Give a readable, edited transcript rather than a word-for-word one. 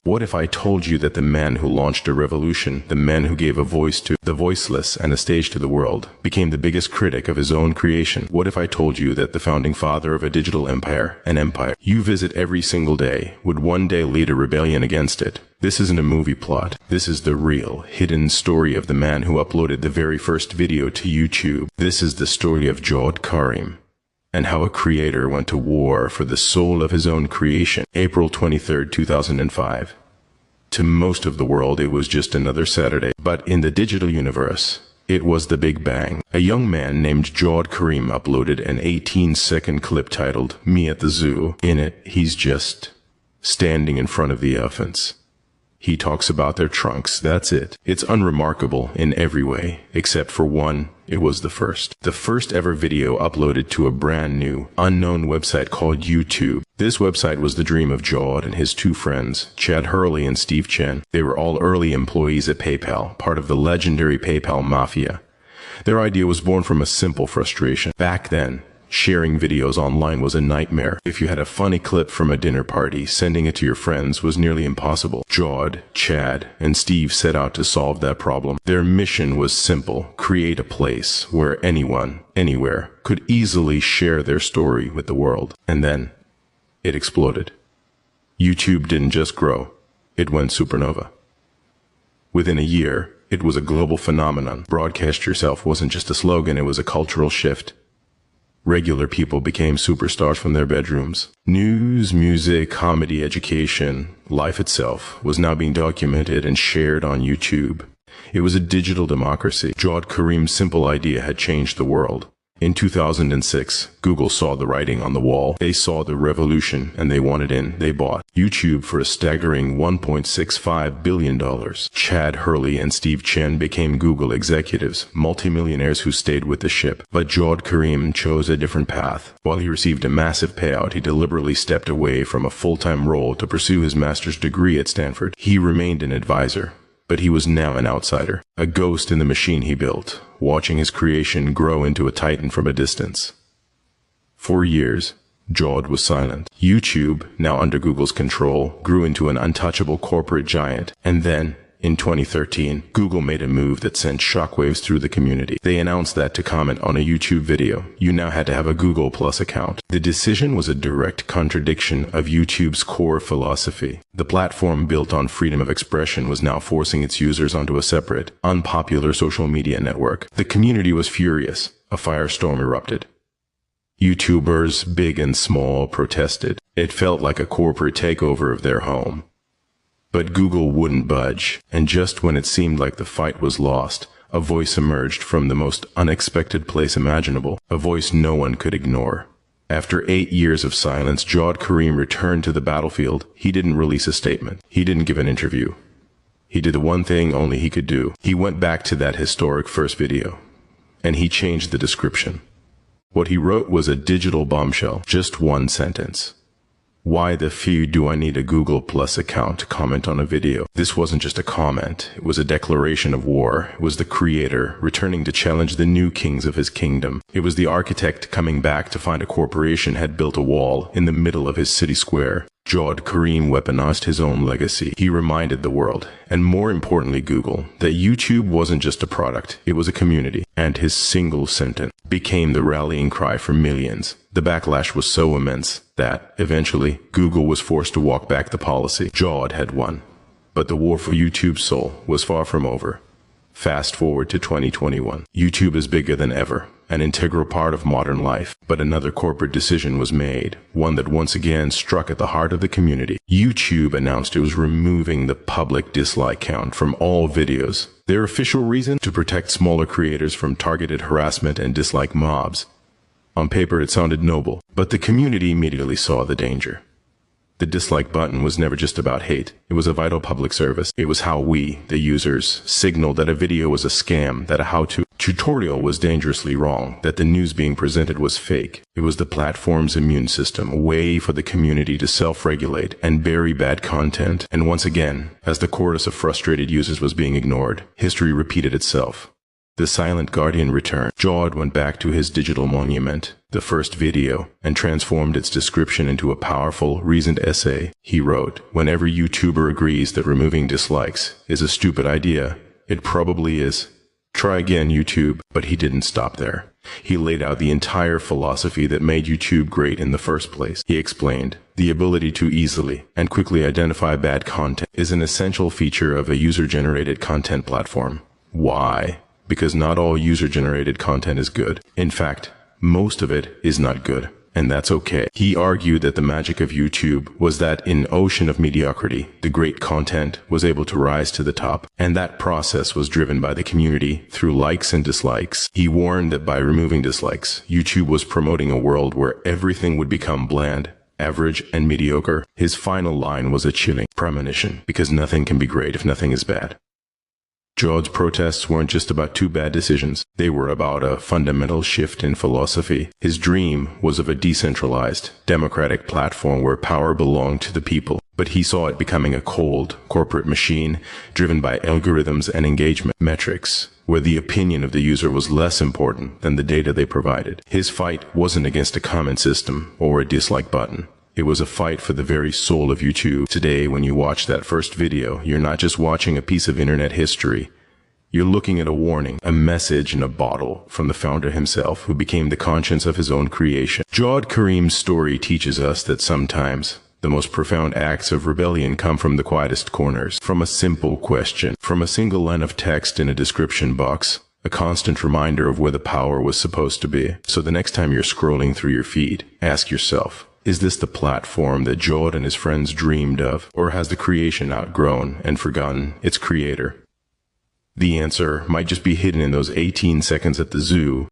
What if I told you that the man who launched a revolution, the man who gave a voice to the voiceless and a stage to the world, became the biggest critic of his own creation? What if I told you that the founding father of a digital empire, an empire you visit every single day, would one day lead a rebellion against it? This isn't a movie plot. This is the real, hidden story of the man who uploaded the very first video to YouTube. This is the story of Javed Karim, and how a creator went to war for the soul of his own creation. April 23, 2005. To most of the world, it was just another Saturday, but in the digital universe, it was the Big Bang. A young man named Javed Karim uploaded an 18-second clip titled "Me at the Zoo." In it, he's just standing in front of the elephants. He talks about their trunks, that's it. It's unremarkable in every way, except for one: it was the first ever video uploaded to a brand new, unknown website called YouTube. This website was the dream of Javed and his two friends, Chad Hurley and Steve Chen. They were all early employees at PayPal, part of the legendary PayPal mafia. Their idea was born from a simple frustration. Back then, sharing videos online was a nightmare. If you had a funny clip from a dinner party, sending it to your friends was nearly impossible. Javed, Chad, and Steve set out to solve that problem. Their mission was simple: create a place where anyone, anywhere, could easily share their story with the world. And then, it exploded. YouTube didn't just grow, it went supernova. Within a year, it was a global phenomenon. Broadcast yourself wasn't just a slogan, it was a cultural shift. Regular people became superstars from their bedrooms. News, music, comedy, education, life itself was now being documented and shared on YouTube. It was a digital democracy. Javed Karim's simple idea had changed the world. In 2006, Google saw the writing on the wall. They saw the revolution and they wanted in. They bought YouTube for a staggering $1.65 billion. Chad Hurley and Steve Chen became Google executives, multimillionaires who stayed with the ship. But Javed Karim chose a different path. While he received a massive payout, he deliberately stepped away from a full-time role to pursue his master's degree at Stanford. He remained an advisor, but he was now an outsider, a ghost in the machine he built, watching his creation grow into a titan from a distance. For years, Javed was silent. YouTube, now under Google's control, grew into an untouchable corporate giant. And then, in 2013, Google made a move that sent shockwaves through the community. They announced that to comment on a YouTube video, you now had to have a Google Plus account. The decision was a direct contradiction of YouTube's core philosophy. The platform built on freedom of expression was now forcing its users onto a separate, unpopular social media network. The community was furious. A firestorm erupted. YouTubers, big and small, protested. It felt like a corporate takeover of their home. But Google wouldn't budge, and just when it seemed like the fight was lost, a voice emerged from the most unexpected place imaginable, a voice no one could ignore. After 8 years of silence, Javed Karim returned to the battlefield. He didn't release a statement. He didn't give an interview. He did the one thing only he could do. He went back to that historic first video, and he changed the description. What he wrote was a digital bombshell, just one sentence. Why the f do I need a Google Plus account to comment on a video? This wasn't just a comment. It was a declaration of war. It was the creator returning to challenge the new kings of his kingdom. It was the architect coming back to find a corporation had built a wall in the middle of his city square. Javed Karim weaponized his own legacy. He reminded the world, and more importantly Google, that YouTube wasn't just a product, it was a community. And his single sentence became the rallying cry for millions. The backlash was so immense that, eventually, Google was forced to walk back the policy. Javed had won. But the war for YouTube's soul was far from over. Fast forward to 2021. YouTube is bigger than ever, an integral part of modern life. But another corporate decision was made, one that once again struck at the heart of the community. YouTube announced it was removing the public dislike count from all videos. Their official reason? To protect smaller creators from targeted harassment and dislike mobs. On paper, it sounded noble, but the community immediately saw the danger. The dislike button was never just about hate. It was a vital public service. It was how we, the users, signaled that a video was a scam, that a how-to tutorial was dangerously wrong, that the news being presented was fake. It was the platform's immune system, a way for the community to self-regulate and bury bad content. And once again, as the chorus of frustrated users was being ignored, history repeated itself. The silent guardian returned. Javed went back to his digital monument, the first video, and transformed its description into a powerful, reasoned essay. He wrote, "Whenever YouTuber agrees that removing dislikes is a stupid idea, it probably is. Try again, YouTube." But he didn't stop there. He laid out the entire philosophy that made YouTube great in the first place. He explained, the ability to easily and quickly identify bad content is an essential feature of a user-generated content platform. Why? Because not all user-generated content is good. In fact, most of it is not good. And that's okay. He argued that the magic of YouTube was that in an ocean of mediocrity, the great content was able to rise to the top, and that process was driven by the community through likes and dislikes. He warned that by removing dislikes, YouTube was promoting a world where everything would become bland, average, and mediocre. His final line was a chilling premonition, because nothing can be great if nothing is bad. Javed's protests weren't just about two bad decisions. They were about a fundamental shift in philosophy. His dream was of a decentralized, democratic platform where power belonged to the people. But he saw it becoming a cold, corporate machine driven by algorithms and engagement metrics, where the opinion of the user was less important than the data they provided. His fight wasn't against a comment system or a dislike button. It was a fight for the very soul of YouTube. Today, when you watch that first video, you're not just watching a piece of internet history. You're looking at a warning, a message in a bottle from the founder himself, who became the conscience of his own creation. Karim's story teaches us that sometimes the most profound acts of rebellion come from the quietest corners, from a simple question, from a single line of text in a description box, a constant reminder of where the power was supposed to be. So the next time you're scrolling through your feed, ask yourself, is this the platform that Javed and his friends dreamed of, or has the creation outgrown and forgotten its creator? The answer might just be hidden in those 18 seconds at the zoo